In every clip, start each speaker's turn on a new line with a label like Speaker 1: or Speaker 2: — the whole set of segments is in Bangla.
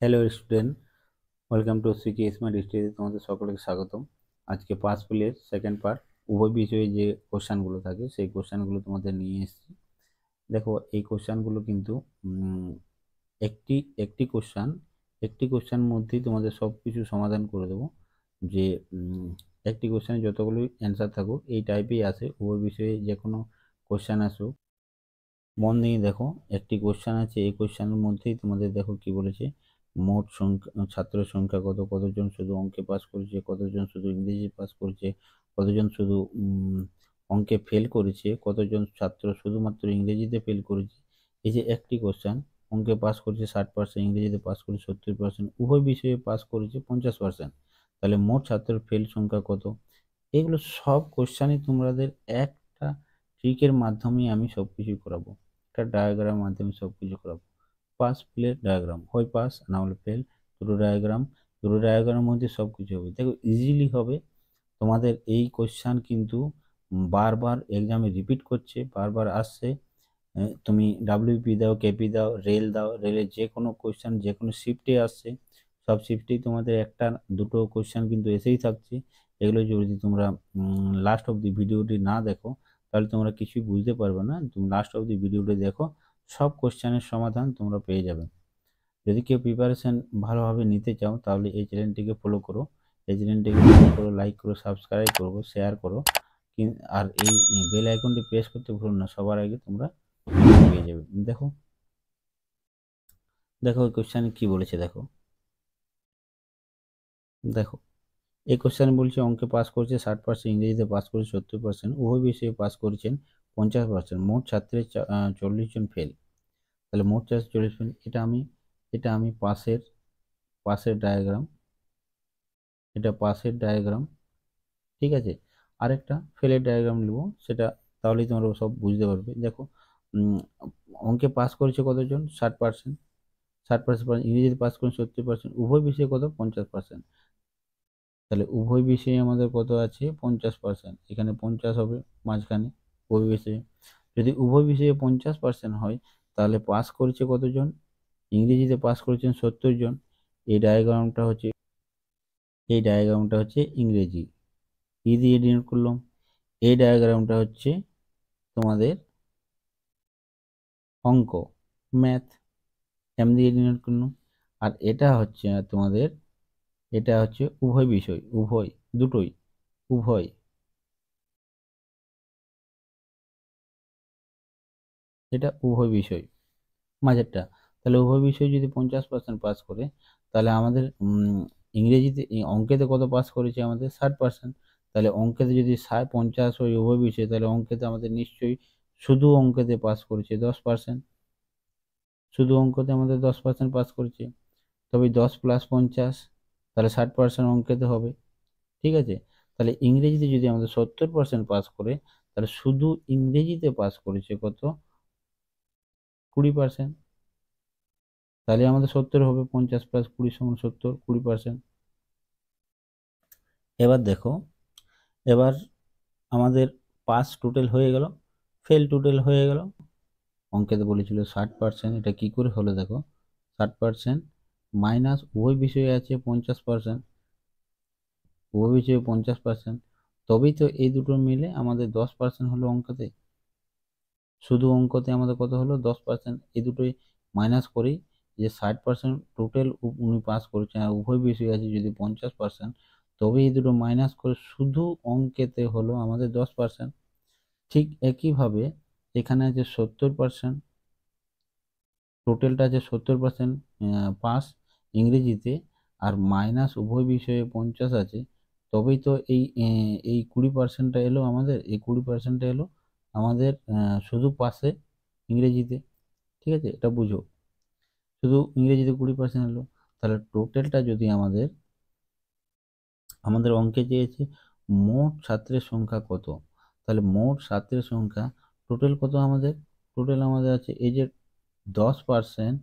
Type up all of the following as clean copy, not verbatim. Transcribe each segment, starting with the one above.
Speaker 1: Hello student, welcome to CK smart study. তোমাদের সকলকে স্বাগতম। আজকে পাস ফেলের সেকেন্ড পার্ট, উভয় বিষয়ে যে কোশ্চানগুলো থাকে সেই কোশ্চানগুলো তোমাদের নিয়ে এসেছি। দেখো, এই কোশ্চানগুলো কিন্তু একটি একটি কোশ্চান একটি কোশ্চান মধ্যেই তোমাদের সব কিছু সমাধান করে দেবো। যে একটি কোশ্চানে যতগুলো অ্যান্সার থাকুক এই টাইপেই আসে, উভয় বিষয়ে যে কোনো কোশ্চান আসুক মন দিয়ে দেখো। একটি কোশ্চান আছে, এই কোশ্চানের মধ্যেই তোমাদের দেখো কি বলেছে, মোট সংখ্যা ছাত্রের সংখ্যা কত, কতজন শুধু অঙ্কে পাস করেছে, কতজন শুধু ইংরেজি পাস করেছে, কতজন শুধু অঙ্কে ফেল করেছে, কতজন ছাত্র শুধুমাত্র ইংরেজিতে ফেল করেছে। এই যে একটি কোশ্চান, অঙ্কে পাস করেছে 60%, ইংরেজিতে পাস করেছে 70%, উভয় বিষয়ে পাস করেছে 50%, তাহলে মোট ছাত্রের ফেল সংখ্যা কত? এগুলো সব কোশ্চানই তোমাদের একটা ট্রিকের মাধ্যমে আমি সব কিছু করাবো, একটা ডায়াগ্রাম মাধ্যমে সব কিছু করাবো। পাস ফেলের ডায়াগ্রাম, হয় পাস না হলে ফেল, দুটো ডায়াগ্রামের মধ্যে সব কিছু হবে। দেখো ইজিলি হবে তোমাদের। এই কোশ্চান কিন্তু বারবার এক্সামে রিপিট করছে, বারবার আসছে। তুমি ডাব্লিউপি দাও, কেপি দাও, রেল দাও, রেলের যে কোনো কোশ্চান যে কোনো শিফটে আসছে, সব শিফটেই তোমাদের একটা দুটো কোশ্চান কিন্তু এসেই থাকছে। এগুলো যদি তোমরা লাস্ট অব দি ভিডিওটি না দেখো তাহলে তোমরা কিছুই বুঝতে পারবে না। তুমি লাস্ট অব দি ভিডিওটি দেখো, সব কোশ্চানের সমাধান তোমরা পেয়ে যাবে। যদি কেউ প্রিপারেশন ভালোভাবে নিতে চাও তাহলে এই চ্যানেলটিকে ফলো করো, এই চ্যানেলটিকে ফলো করো, লাইক করো, সাবস্ক্রাইব করো, শেয়ার করো। আর এই বেল আইকনটি প্রেস করতে ভুলো না, সবার আগে তোমরা পেয়ে যাবে। দেখো দেখো ওই কোশ্চেনে কি বলেছে, দেখো দেখো এই কোশ্চেনে বলছে অঙ্কে পাস করেছে 60%, ইংরেজিতে পাস করেছে 70%, উভয় বিষয়ে পাস করেছেন 50%, মোট ছাত্রের 40 জন ফেল। তাহলে মোট ছাত্র 40 ফেল। এটা আমি পাসের পাসের ডায়াগ্রাম, এটা পাসের ডায়াগ্রাম, ঠিক আছে। আরেকটা ফেলের ডায়াগ্রাম নেব, সেটা তাহলেই তোমরা সব বুঝতে পারবে। দেখো অঙ্কে পাস করেছে কতজন, 60%, 60%, ইংরেজিতে পাস করেছে 70%, উভয় বিষয়ে কত, 50%। তাহলে উভয় বিষয়ে আমাদের কত আছে, 50%। এখানে 50 হবে মাঝখানে উভয় বিষয়ে। যদি উভয় বিষয়ে 50% হয় তাহলে পাস করেছে কতজন, ইংরেজিতে পাস করেছেন 70 জন। এই ডায়াগ্রামটা হচ্ছে ইংরেজি, ই দিয়ে ডিনোট করলাম। এই ডায়াগ্রামটা হচ্ছে তোমাদের অঙ্ক, ম্যাথ, এম দিয়ে ডিনোট করলাম। আর এটা হচ্ছে উভয় বিষয়, উভয়, দুটোই, উভয়, এটা উভয় বিষয় মাঝেরটা। তাহলে উভয় বিষয় যদি 50% পাস করে তাহলে আমাদের ইংরেজিতে অঙ্কেতে কত পাস করেছে, আমাদের 60%। তাহলে অঙ্কেতে যদি 50 হয় উভয় বিষয়, তাহলে অঙ্কেতে আমাদের নিশ্চয়ই শুধু অঙ্কেতে পাস করেছে 10%, শুধু অঙ্কতে আমাদের 10% পাস করেছে। তবে 10 + 50 তাহলে 60% অঙ্কেতে হবে, ঠিক আছে। তাহলে ইংরেজিতে যদি আমাদের 70% পাস করে তাহলে শুধু ইংরেজিতে পাস করেছে কত, 20%। তাহলে আমাদের 70 হবে, 50 + 20 = 70, 20%। এবার দেখো, এবার আমাদের পাস টোটাল হয়ে গেল, ফেল টোটাল হয়ে গেল। অঙ্কেতে বলেছিল 60%, এটা কি করে হলো দেখো, 60% মাইনাস উভয় বিষয়ে আছে 50%, উভয় বিষয়ে 50%, তবেই তো এই দুটো মিলে আমাদের 10% হলো অঙ্কতে। শুধু অঙ্কতে আমাদের কত হলো, 10%। এই দুটোই মাইনাস করি, যে 60% টোটাল উনি পাস করেছেন, আর উভয় বিষয় আছে যদি 50%, তবে এই দুটো মাইনাস করে শুধু অঙ্কেতে হলো আমাদের 10%। ঠিক একইভাবে এখানে আছে 70%, টোটালটা আছে 70% পাস ইংরেজিতে, আর মাইনাস উভয় বিষয়ে 50 আছে, তবেই তো এই 20%টা এলো আমাদের, এই 20%টা এলো আমাদের শুধু পাসে ইংরেজিতে, ঠিক আছে, এটা বুঝো। শুধু ইংরেজিতে 20% এলো। তাহলে টোটালটা যদি আমাদের অঙ্কে চেয়েছে মোট ছাত্রের সংখ্যা কত, তাহলে মোট ছাত্রের সংখ্যা টোটাল কত আমাদের, টোটাল আমাদের আছে এই যে 10%,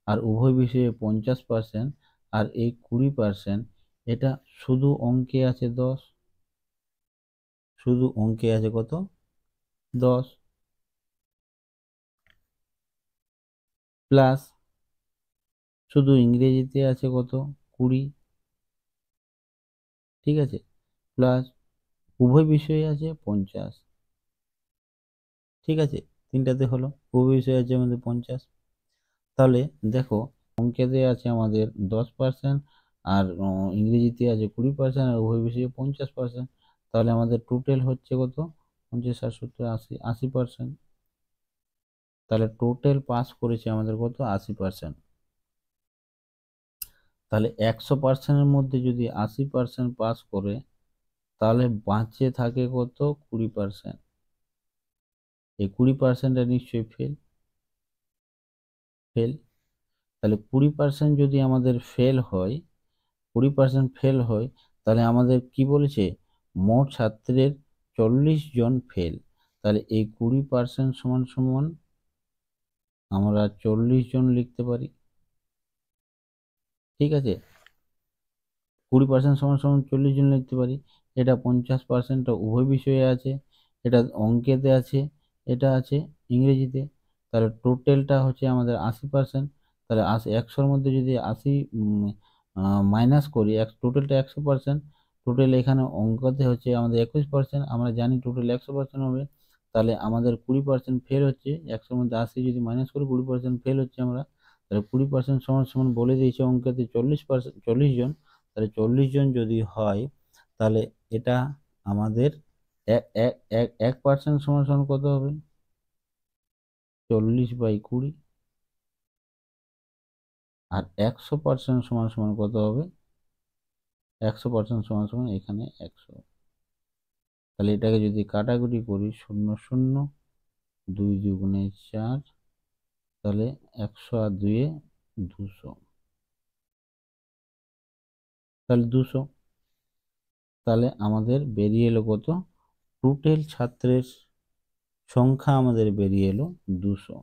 Speaker 1: আর উভয় বিষয়ে 50%, আর এই 20%, এটা শুধু অঙ্কে আছে 10, শুধু অঙ্কে আছে কত, 10, প্লাস শুধু ইংরেজিতে আছে কত 20, ঠিক আছে, প্লাস উভয় বিষয়ে আছে 50, ঠিক আছে, তিনটাতে হলো, উভয় বিষয়ে আছে আমাদের 50। তাহলে দেখো অঙ্কেতে আছে আমাদের 10%, আর ইংরেজিতে আছে 20%, আর উভয় বিষয়ে 50%। তাহলে আমাদের টোটাল হচ্ছে কত, 50, 60, 70, 80, 80%। তাহলে টোটাল পাস করেছে আমাদের কত, 80%। তাহলে 100%-এর মধ্যে যদি 80% পাস করে, তাহলে বাঁচে থাকে কত, 20%। এই 20%টা নিশ্চয়ই ফেল। ফেল তাহলে 20% যদি আমাদের ফেল হয়, 20% ফেল হয়, তাহলে আমাদের কি বলেছে, মোট ছাত্রের 40 জন ফেল। তাহলে এই 20% সমান সমান আমরা 40 জন লিখতে পারি, ঠিক আছে, 20% সমান সমান 40 জন লিখতে পারি। এটা 50%টা উভয় বিষয়ে আছে, এটা অঙ্কেতে আছে, এটা আছে ইংরেজিতে। তাহলে টোটালটা হচ্ছে আমাদের 80%। তাহলে 100-র মধ্যে যদি 80 মাইনাস করি, টোটালটা 100%, টোটাল এখানে অঙ্কতে হচ্ছে আমাদের 21%, আমরা জানি টোটাল 100% হবে। তাহলে আমাদের 20% ফেল হচ্ছে, 100-র মধ্যে 80 যদি মাইনাস করি 20% ফেল হচ্ছে আমরা। তাহলে 20% সমান সমান বলে দিয়েছে অঙ্কতে 40%, 40 জন। তাহলে 40 জন যদি হয়, তাহলে এটা আমাদের 1% সমান সমান কত হবে, 40/20। আর 100% সমান সমান কত হবে, 100% সমান সমান এখানে 100। তাহলে এটাকে যদি কাটাকুটি করি, 0 0, 2 দুগুণে 4, তাহলে 100 আর 2-এ 200, তাহলে 200। তাহলে আমাদের বেরিয়ে এলো কত, টোটাল ছাত্রের সংখ্যা আমাদের বেরিয়ে এলো 200।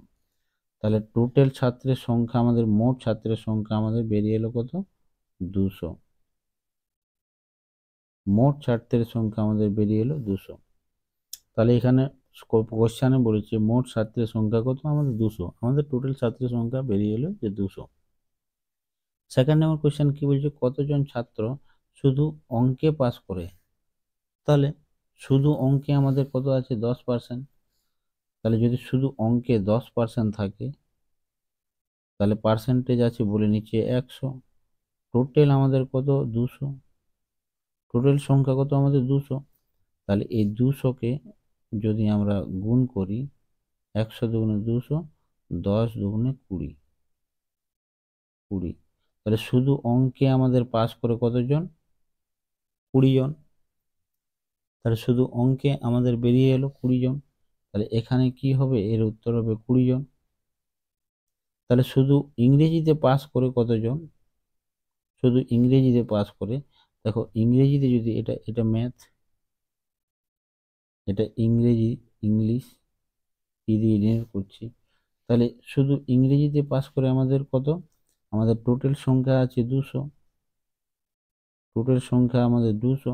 Speaker 1: তাহলে টোটাল ছাত্রের সংখ্যা আমাদের, মোট ছাত্রের সংখ্যা আমাদের বেরিয়ে এলো কত, 200। মোট ছাত্রের সংখ্যা আমাদের বেরিয়ে এলো 200। তাহলে এখানে কোশ্চেনে বলেছে মোট ছাত্রের সংখ্যা কত, আমাদের 200, আমাদের টোটাল ছাত্রের সংখ্যা বেরিয়ে এলো যে 200। সেকেন্ড নাম্বার কোশ্চেন কি বলছে, কতজন ছাত্র শুধু অঙ্কে পাস করে। তাহলে শুধু অঙ্কে আমাদের কত আছে, 10%। তাহলে যদি শুধু অঙ্কে 10% থাকে, তাহলে পার্সেন্টেজ আছে বলে নিচে 100। টোটাল আমাদের কত, 200। টোটাল সংখ্যা কত আমাদের, 200। তাহলে এই 200-কে যদি আমরা গুণ করি, 100 দুগুণে 200, 10 দুগুণে 20, 20। তাহলে শুধু অঙ্কে আমাদের পাস করে কতজন, 20 জন। তাহলে শুধু অঙ্কে আমাদের বেরিয়ে এলো 20 জন। তাহলে এখানে কি হবে, এর উত্তর হবে 20 জন। তাহলে শুধু ইংরেজিতে পাস করে কতজন, শুধু ইংরেজিতে পাস করে, দেখো ইংরেজিতে যদি এটা এটা ম্যাথ, এটা ইংরেজি, ইংলিশ কি দিয়ে ডিনোট করছি, তাহলে শুধু ইংরেজিতে পাস করে আমাদের কত, আমাদের টোটাল সংখ্যা আছে 200। টোটাল সংখ্যা আমাদের 200।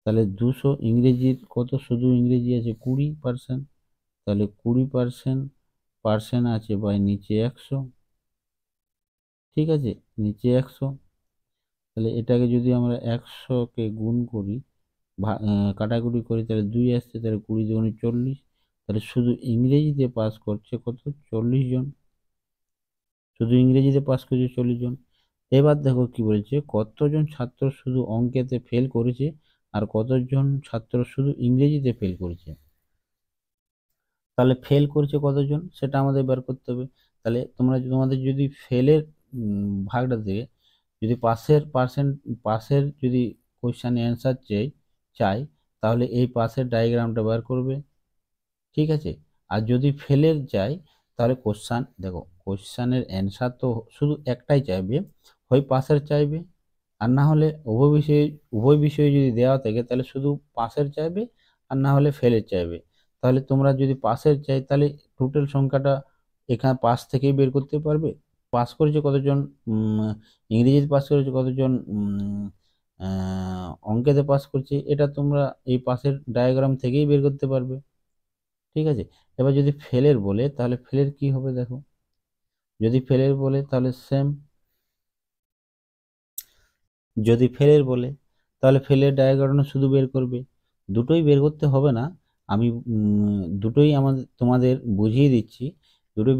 Speaker 1: তাহলে 200 ইংরেজির কত, শুধু ইংরেজি আছে 20%। তাহলে 20% পার্সেন্ট আছে বাই নিচে 100, ঠিক আছে, নিচে 100। তাহলে এটাকে যদি আমরা 100-কে গুণ করি, কাটাকুটি করি, তাহলে 2 আসছে, তাহলে 20 দুগুণে 40। তাহলে শুধু ইংরেজিতে পাস করছে কত, 40 জন। শুধু ইংরেজিতে পাস করেছে 40 জন। এবার দেখো কি বলেছে, কতজন ছাত্র শুধু অঙ্কেতে ফেল করেছে আর কতজন ছাত্র শুধু ইংরেজিতে ফেল করেছে। তাহলে ফেল করেছে কতজন সেটা আমাদের বের করতে হবে। তাহলে তোমাদের যদি ফেলের ভাগটা দিয়ে যদি পাসের যদি কোশ্চেন অ্যান্সার চাই, তাহলে এই পাসের ডায়াগ্রামটা বের করবে, ঠিক আছে। আর যদি ফেলের চাই, তাহলে দেখো কোশ্চেনের অ্যান্সার তো শুধু একটাই চাইবে, হয় পাসের চাইবে, আর না হলে উভয় বিষয়ে যদি দেওয়া থাকে তাহলে শুধু পাসের চাইবে, আর না হলে ফেলের চাইবে। তাহলে তোমরা যদি পাসের চাই, তাহলে টোটাল সংখ্যাটা এখানে পাস থেকেই বের করতে পারবে। পাস করেছে কতজন, ইংরেজিতে পাস করেছে কতজন, অঙ্কেতে পাস করছে, এটা তোমরা এই পাসের ডায়াগ্রাম থেকেই বের করতে পারবে, ঠিক আছে। এবার যদি ফেলের বলে, তাহলে ফেলের কি হবে দেখো, যদি ফেলের বলে তাহলে সেম, যদি ফেলের বলে তাহলে ফেলের ডায়াগোনাল শুধু বের করবে, দুটোই বের করতে হবে না। আমি দুটোই তোমাদের বুঝিয়ে দিচ্ছি। দুটোই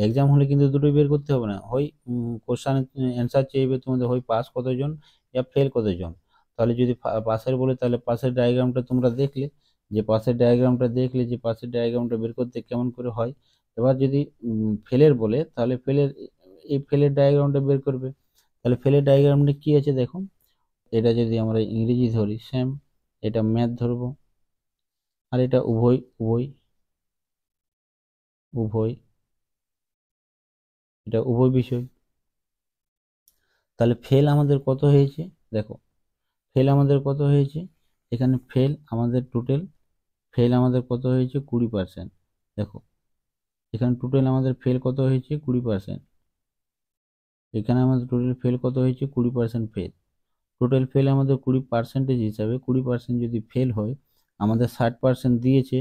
Speaker 1: এক্সাম হলে কিন্তু দুটোই বের করতে হবে না, হয় কোশ্চান অ্যান্সার চেয়েবে তোমাদের, হয় পাস কতজন বা ফেল কতজন। তাহলে যদি পাসের বলে তাহলে পাসের ডায়াগ্রামটা তোমরা দেখলে, যে পাসের ডায়াগ্রামটা দেখলে যে পাসের ডায়াগ্রামটা বের করতে কেমন করে হয়। এবার যদি ফেলের বলে তাহলে ফেলের, এই ফেলের ডায়াগ্রামটা বের করবে। তাহলে ফেলের ডায়াগ্রামটা কি আছে দেখো, এটা যদি আমরা ইংরেজি ধরি সেম, এটা ম্যাথ ধরবো, আর এটা উভয় উভয় উভয়, এটা উভয় বিষয়। তাহলে ফেল আমাদের কত হয়েছে দেখো, ফেল আমাদের কত হয়েছে, এখানে ফেল আমাদের টোটাল, ফেল আমাদের কত হয়েছে 20%। দেখো এখানে টোটাল আমাদের ফেল কত হয়েছে 20%, এখানে আমাদের টোটাল ফেল কত হয়েছে 20% ফেল। টোটাল ফেল আমাদের 20% হিসাবে 20% যদি ফেল হয়, আমাদের 60% দিয়েছে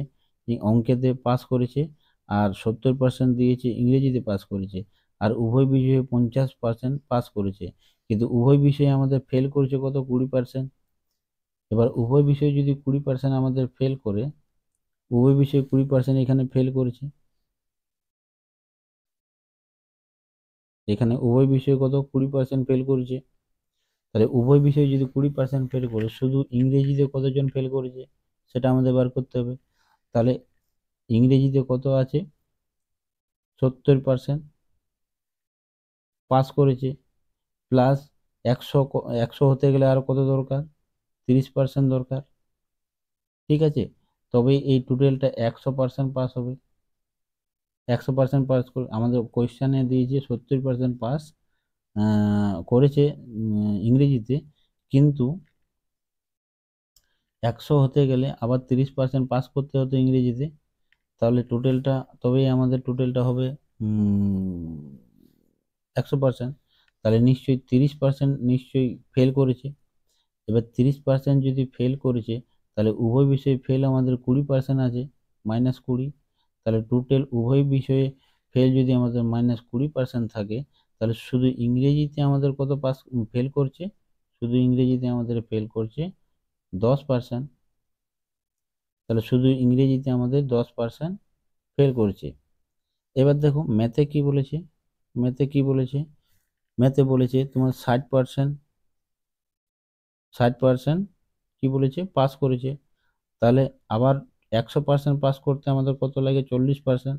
Speaker 1: অঙ্কেতে পাস করেছে, আর 70% দিয়েছে ইংরেজিতে পাস করেছে, আর উভয় বিষয়ে 50% পাস করেছে। কিন্তু উভয় বিষয়ে আমাদের ফেল করেছে কত 20%। এবার উভয় বিষয়ে যদি 20% আমাদের ফেল করে, উভয় বিষয়ে 20% এখানে ফেল করেছে, এখানে উভয় বিষয়ে কত 20% ফেল করেছে। তাহলে উভয় বিষয়ে যদি 20% ফেল করে, শুধু ইংরেজিতে কতজন ফেল করেছে সেটা আমাদের বার করতে হবে। তাহলে ইংরেজিতে কত আছে, 70% পাস করেছে, প্লাস 100 হতে গেলে আরো কত দরকার, 30% দরকার। ঠিক আছে, তবে এই টোটালটা 100% পাস হবে। 100% পাস করে আমাদের কোয়েশ্চানে দিয়েছে 70% পাস করেছে ইংরেজিতে, কিন্তু 100 হতে গেলে আবার 30% পাস করতে হতো ইংরেজিতে। তাহলে টোটালটা, তবেই আমাদের টোটালটা হবে 100%। তাহলে নিশ্চয়ই 30% নিশ্চয়ই ফেল করেছে। এবার 30% যদি ফেল করেছে, তাহলে উভয় বিষয়ে ফেল আমাদের 20% আছে, -20। তাহলে টোটাল উভয় বিষয়ে ফেল যদি আমাদের -20% থাকে, তাহলে শুধু ইংরেজিতে আমাদের কত পাস ফেল করছে, শুধু ইংরেজিতে আমাদের ফেল করছে 10%। তাহলে শুধু ইংরেজিতে আমাদের 10% ফেল করছে। এবার দেখো ম্যাথে কি বলেছে, ম্যাথে কি বলেছে, ম্যাথে বলেছে তোমার 60%, 60% কি বলেছে পাস করেছে। তাহলে আবার 100% পাস করতে আমাদের কত লাগে 40%,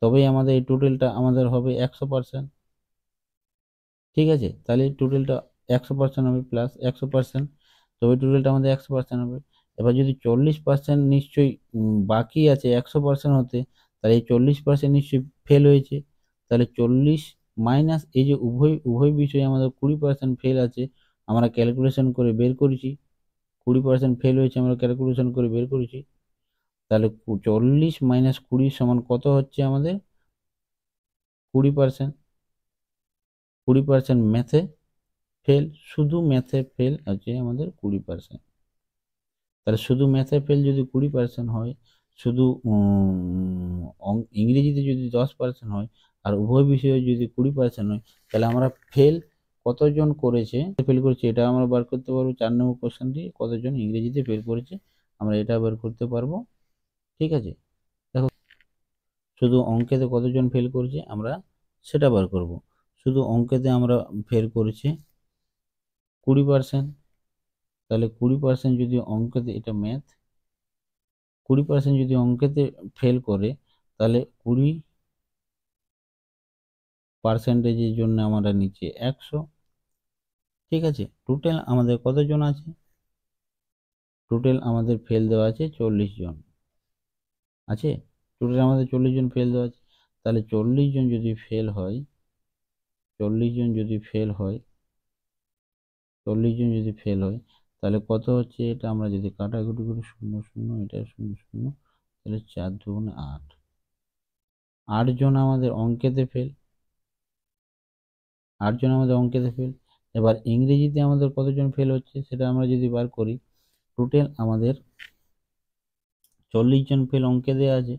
Speaker 1: তবেই আমাদের এই টোটালটা আমাদের হবে 100%। ঠিক আছে, তাহলে টোটালটা 100% হবে, প্লাস 100%, তবে টোটালটা আমাদের 100% হবে। এবার যদি 40% নিশ্চয়ই বাকি আছে 100% হতে, তাহলে এই 40% নিশ্চয়ই ফেল হয়েছে। তাহলে 40 মাইনাস এই যে উভয় উভয় বিষয়ে আমাদের 20% ফেল আছে, আমরা ক্যালকুলেশন করে বের করেছি, 20% ফেল হয়েছে আমরা ক্যালকুলেশন করে বের করেছি। তাহলে 40 মাইনাস 20 সমান কত হচ্ছে আমাদের 20%। 20% ম্যাথে ফেল, শুধু ম্যাথে ফেল আছে আমাদের 20%। তাহলে শুধু ম্যাথে ফেল যদি 20% হয়, শুধু ইংরেজিতে যদি 10% হয়, আর উভয় বিষয়ে যদি 20% হয়, তাহলে আমরা ফেল কতজন করেছে, ফেল করেছে এটা আমরা বার করতে পারবো। 4 নম্বর কোশ্চেনটি কতজন ইংরেজিতে ফেল করেছে আমরা এটা বার করতে পারবো। ঠিক আছে, দেখো শুধু অঙ্কেতে কতজন ফেল করেছে আমরা সেটা বার করব। শুধু অঙ্কেতে আমরা ফেল করেছি 20%। তাহলে 20% যদি অঙ্কেতে, এটা ম্যাথ, 20% যদি অঙ্কেতে ফেল করে, তাহলে 20%-এর জন্য আমরা নিচে 100। ঠিক আছে, টোটাল আমাদের কতজন আছে, টোটাল আমাদের ফেল দেওয়া আছে 40 জন আছে, টোটাল আমাদের 40 জন ফেল দেওয়া আছে। তাহলে 40 জন যদি ফেল হয়, 40 জন যদি ফেল হয়, 40 জন যদি ফেল হয়, তাহলে কত হচ্ছে, এটা আমরা যদি কাটাকুটি করি 0 0, এটা 0 0, তাহলে 4 2 8, 8 জন আমাদের অঙ্কেতে ফেল, 8 জন আমাদের অঙ্কেতে ফেল। এবার ইংরেজিতে আমাদের কতজন ফেল হচ্ছে সেটা আমরা যদি বার করি, টোটাল আমাদের 40 জন ফেল অঙ্কে দেওয়া আছে।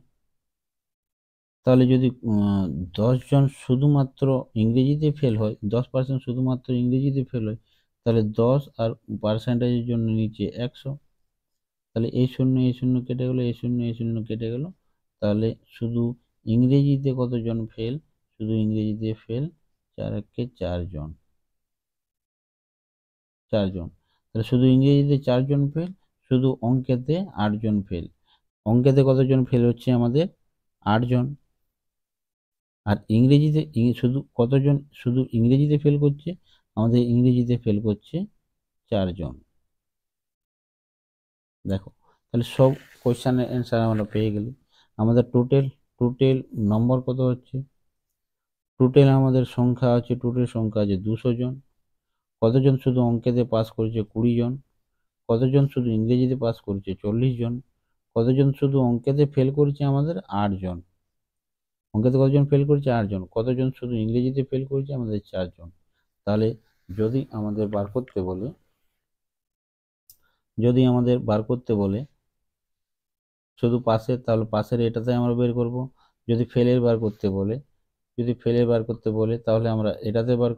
Speaker 1: তাহলে যদি 10 জন শুধুমাত্র ইংরেজিতে ফেল হয়, 10% শুধুমাত্র ইংরেজিতে ফেল হয়, তাহলে 10 আর পার্সেন্টেজের জন্য নিচে 100। তাহলে এই শূন্য এই শূন্য কেটে গেল, এই শূন্য এই শূন্য কেটে গেল। তাহলে শুধু ইংরেজিতে কতজন ফেল? শুধু ইংরেজিতে ফেল 4 একে 4 জন, 4 জন। তাহলে শুধু ইংরেজিতে 4 জন ফেল, শুধু অঙ্কেতে 8 জন ফেল। অঙ্কেতে কতজন ফেল হচ্ছে আমাদের? 8 জন। আর ইংরেজিতে শুধু কতজন শুধু ইংরেজিতে ফেল করছে? আমাদের ইংরেজিতে ফেল করছে 4 জন। দেখো, তাহলে সব কোশ্চেনের অ্যান্সার আমরা পেয়ে গেলি। আমাদের টোটাল নম্বর কত হচ্ছে? টোটাল আমাদের সংখ্যা আছে, টোটাল সংখ্যা আছে 200 জন। কতজন শুধু অঙ্কেতে পাস করেছে? 20 জন। কতজন শুধু ইংরেজিতে পাস করেছে? 40 জন। কতজন শুধু অঙ্কেতে ফেল করেছে? আমাদের 8 জন। অঙ্কেতে কতজন ফেল করেছে? 8 জন। কতজন শুধু ইংরেজিতে ফেল করেছে? আমাদের 4 জন। তাহলে যদি আমাদের বার করতে বলে শুধু পাসের, তাহলে পাসের এটাতে আমরা বের করব। যদি ফেলের বার করতে বলে তাহলে আমরা এটাতে বার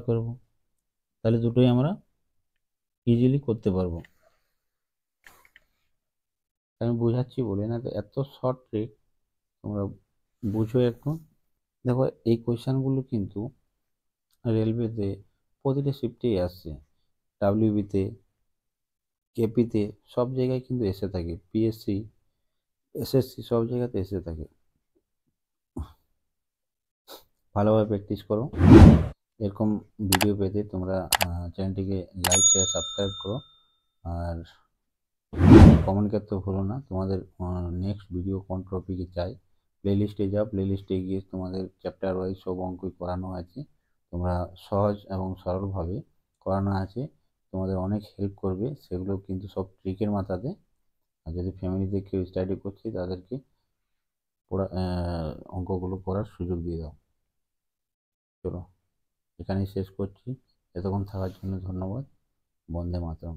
Speaker 1: করব। তাহলে দুটোই আমরা ইজিলি করতে পারবো। আমি বুঝাচ্ছি বলে না, তো এত শর্ট ট্রিক তোমরা বুঝো একটু। দেখো, এই কোয়েশ্চেনগুলো কিন্তু রেলওয়েতে প্রতিটা শিফটেই আসছে, ডাব্লিউবিতে, কেপিতে, সব জায়গায় কিন্তু এসে থাকে, পিএসসি, এসএসসি, সব জায়গাতে এসে থাকে। ভালোভাবে প্র্যাকটিস করো। এরকম ভিডিও পেতে তোমরা চ্যানেলটিকে লাইক, শেয়ার, সাবস্ক্রাইব করো। আর কমেন্ট করতে ভুলো না তোমাদের নেক্সট ভিডিও কোন টপিকে চাই। প্লেলিস্টে যাও, প্লেলিস্টে গিয়ে তোমাদের চ্যাপ্টার ওয়াইজ সব অঙ্কই করানো আছে। তোমরা সহজ এবং সরলভাবে করানো আছে, তোমাদের অনেক হেল্প করবে। সেগুলো কিন্তু সব ট্রিকের মাথাতে। আর যদি ফ্যামিলিতে কেউ স্টাডি করছে তাদেরকে পড়া অঙ্কগুলো করার সুযোগ দিয়ে দাও। চলো, এখানেই শেষ করছি। এতক্ষণ থাকার জন্য ধন্যবাদ। বন্দে মাতরম।